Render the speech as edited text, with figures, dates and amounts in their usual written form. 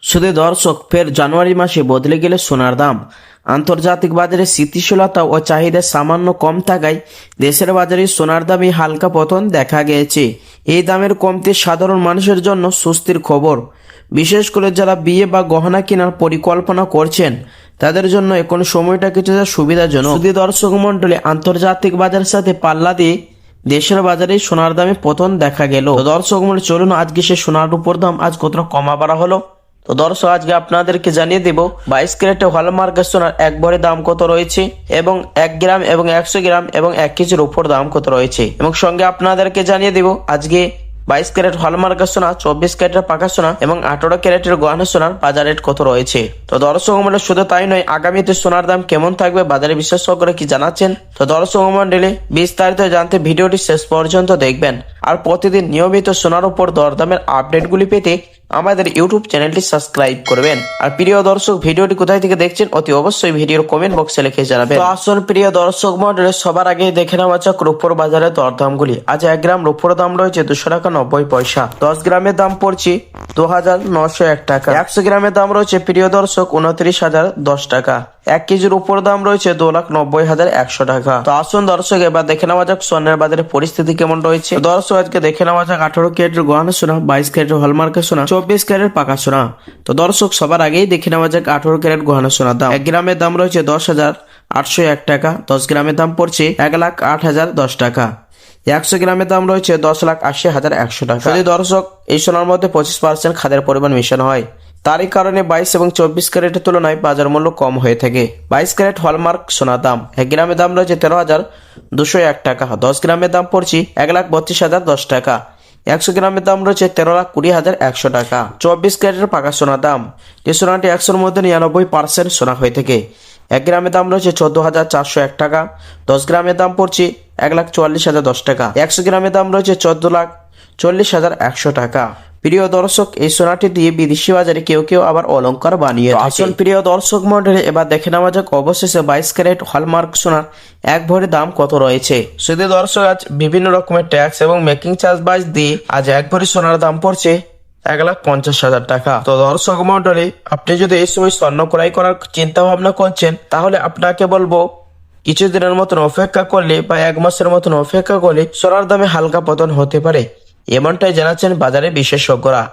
শুধু দর্শক, ফের জানুয়ারি মাসে বদলে গেল সোনার দাম। আন্তর্জাতিক বাজারে স্থিতিশীলতা ও চাহিদা সামান্য কম থাকায় দেশের বাজারে সোনার দামে হালকা পতন দেখা গিয়েছে। এই দামের কমতে সাধারণ মানুষের জন্য স্বস্তির খবর। বিশেষ করে যারা বিয়ে বা গহনা কেনার পরিকল্পনা করছেন তাদের জন্য এখন সময়টা কিছুটা সুবিধাজনক। শুধু দর্শক মন্ডলী, আন্তর্জাতিক বাজারের সাথে পাল্লা দিয়ে দেশের বাজারে সোনার দামে পতন দেখা গেল। দর্শক মন্ডলী, চলুন আজকে সে সোনার উপর দাম আজ কতটা কমা বাড়া হলো। তো দর্শক, আজকে আপনাদেরকে জানিয়ে দেব 22 ক্যারেটে হলমার্কের সোনার এক ভরি দাম কত রয়েছে এবং 1 গ্রাম এবং 100 গ্রাম এবং 1 কেজির উপর দাম কত রয়েছে, এবং সঙ্গে আপনাদেরকে জানিয়ে দেব আজকে 22 ক্যারেট হলমার্কের সোনা, 24 ক্যারেটের পাকা সোনা এবং 18 ক্যারেটের গহনা সোনার বাজার রেট কত রয়েছে। তো দর্শক মন্ডলী, শুধু তাই নয়, আগামীতে সোনার দাম কেমন থাকবে বাজারে বিশেষজ্ঞরা কি জানাচ্ছেন। তো দর্শক মন্ডলী, বিস্তারিত জানতে ভিডিওটি শেষ পর্যন্ত দেখবেন। আর প্রতিদিন নিয়মিত সোনার উপর দরদামের আপডেটগুলি পেতে আমাদের ইউটিউব চ্যানেলটি সাবস্ক্রাইব করবেন। আর প্রিয় দর্শক, ভিডিওটি কোথায় থেকে দেখছেন অতি অবশ্যই ভিডিওর কমেন্ট বক্সে লিখে জানাবেন। তো আসুন প্রিয় দর্শক মন্ডলী, সবার আগে দেখে নেওয়া যাক রূপোর বাজারের দরদামগুলি। আজ 1 গ্রাম রূপোর দাম রয়েছে 200 টাকা 90 পয়সা। 10 গ্রামের দাম পড়ছে 2901 টাকা। 100 গ্রামের দাম রয়েছে প্রিয় দর্শক 29,010 টাকা। 1 কেজির উপর দাম রয়েছে 2,90,100 টাকা। তো আসুন দর্শক, এবার দেখে নেওয়া যাক স্বর্ণের বাজারে পরিস্থিতি কেমন রয়েছে। দর্শক, আজকে দেখে নেওয়া যাক 18 ক্যারেটের গহনা সোনা, 22 ক্যারেটের হলমার্কের সোনা, 24 ক্যারেট পাকা সোনা। তো দর্শক, সবার আগেই দেখে নেওয়া যাক 18 ক্যারেট গহনা সোনার দাম। 1 গ্রামের দাম রয়েছে 10,801 টাকা। 10 গ্রামের দাম পড়ছে 1,08,010 টাকা। 100 গ্রামের দাম রয়েছে 10,80,100 টাকা। যদি দর্শক, এই সোনার মধ্যে 25% খাদের পরিমাণ মিশানো হয়, তারই কারণে 22 এবং 24 ক্যারেটের তুলনায় বাজার মূল্য কম হয়ে থাকে। 22 ক্যারেট হলমার্ক সোনার দাম 1 গ্রামের দাম রয়েছে 13,201 টাকা। 10 গ্রামের দাম পড়ছে 1,32,010 টাকা। 100 গ্রামের দাম রয়েছে 13,20,100 টাকা। 24 ক্যারেটের পাকা সোনার দাম, যে সোনাটি 100-র মধ্যে 99% সোনা হয়ে থাকে, 1 গ্রামের দাম রয়েছে 14,401 টাকা। 10 গ্রামের দাম পড়ছে 1,44,010 টাকা। 100 গ্রামের দাম রয়েছে 14,40,100 টাকা। প্রিয় দর্শক, এই সোনাটি দিয়ে বিদেশি বাজারে কেউ কেউ আবার অলংকার বানিয়ে থাকে। আসুন প্রিয় দর্শক মন্ডলী, এবার দেখে নেওয়া যাক অবশেষে 22 ক্যারেট হলমার্ক সোনার এক ভরি দাম কত রয়েছে। শুধু দর্শক, আজ বিভিন্ন রকমের ট্যাক্স এবং মেকিং চার্জ বাজ দিয়ে আজ এক ভরি সোনার দাম পড়ছে 1,50,000 টাকা। তো দর্শক মন্ডলী, আপনি যদি এই সময় স্বর্ণ ক্রয় করার চিন্তা ভাবনা করছেন, তাহলে আপনাকে বলবো কিছুদিনের মতন অপেক্ষা করলে বা 1 মাসের মতন অপেক্ষা করলে সোনার দামে হালকা পতন হতে পারে, এমনটাই জানাচ্ছেন বাজারে বিশেষজ্ঞরা।